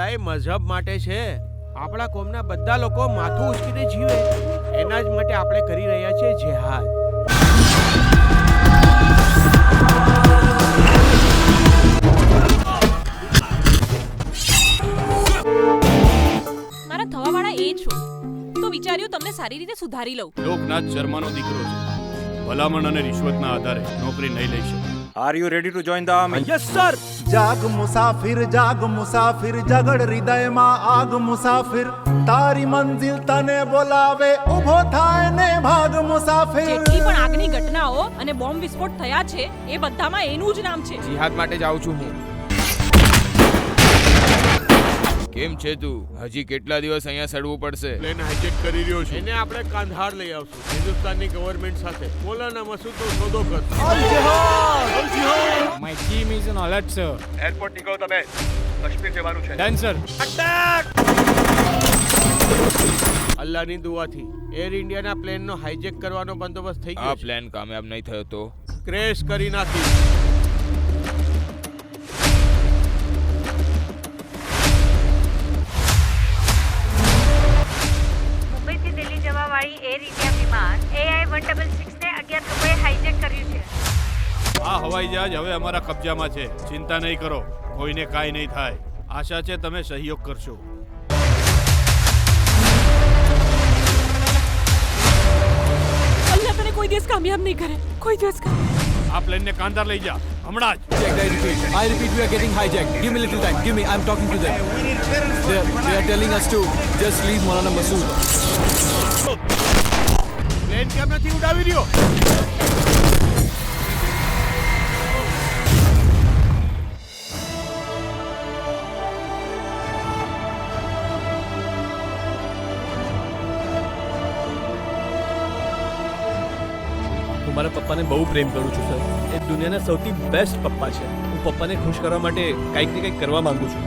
લડાઈ મઝહબ માટે છે. આપણા કોમના બધા લોકો માથું ઉચકીને જીવે એના જ માટે આપણે કરી રહ્યા છીએ જેહાદ. મારા થવાવાળા એ છો તો વિચાર્યું તમને સારી રીતે સુધારી લઉં. લોકનાથ શર્માનો દીકરો છે. ભલામણ અને રિશ્વતના આધારે નોકરી નહીં લઈ શકે. Are you ready to join the army? Yes sir. જાગ મુસાફિર જગડ હૃદયમાં આગ મુસાફિર તારી મંજિલ તને બોલાવે ઊભો થાય ને ભાગ મુસાફિર. જેટલી પણ આગની ઘટનાઓ અને બોમ્બ વિસ્ફોટ થયા છે એ બધામાં એનું જ નામ છે. જિહાદ માટે જ આવું છું હું. કેમ છે તું? હજી કેટલા દિવસ અહીંયા સડવું પડશે? પ્લેન હાઇજેક કરી રહ્યો છે. એને આપણે કાંધાર લઈ આવશું. હિન્દુસ્તાનની ગવર્નમેન્ટ સાથે મોલાના મસૂદનો સોદો કરશું. My team is on alert, sir. Airport નીકળો તમે. કાશ્મીર જવાનું છે. Done, sir. અલ્લાહની દુઆથી એર ઇન્ડિયાના પ્લેનનો હાઇજેક કરવાનો બંદોબસ્ત થઈ આ ગયો છે. પ્લાન કામયાબ નહીં થયો તો ક્રેશ કરી નાખી. મુંબઈથી દિલ્હી જવાવાળી એર ઇન્ડિયા વિમાન AI-166 ને 11 લોકોએ હાઇજેક કર્યું છે. આ હવાઈ જહાજ હવે અમારા કબજામાં છે. ચિંતા નહીં કરો, કોઈને કાંઈ નહીં થાય. આશા છે તમે સહયોગ કરશો. અલ્લાહ તને કોઈ દિવસ કામયાબ નહીં કરે, કોઈ દિવસ આ પ્લેનને કાંધાર લઈ જા હમણાં જ. I repeat, we are getting hijacked. Give me a little time. Give me. I'm talking to them. They are telling us to just leave Maulana Masood. Plane કેમ નથી ઉડાવી રહ્યો? હું મારા પપ્પાને બહુ પ્રેમ કરું છું સર. એ દુનિયાના સૌથી બેસ્ટ પપ્પા છે. હું પપ્પાને ખુશ કરવા માટે કંઈક ને કંઈક કરવા માંગુ છું.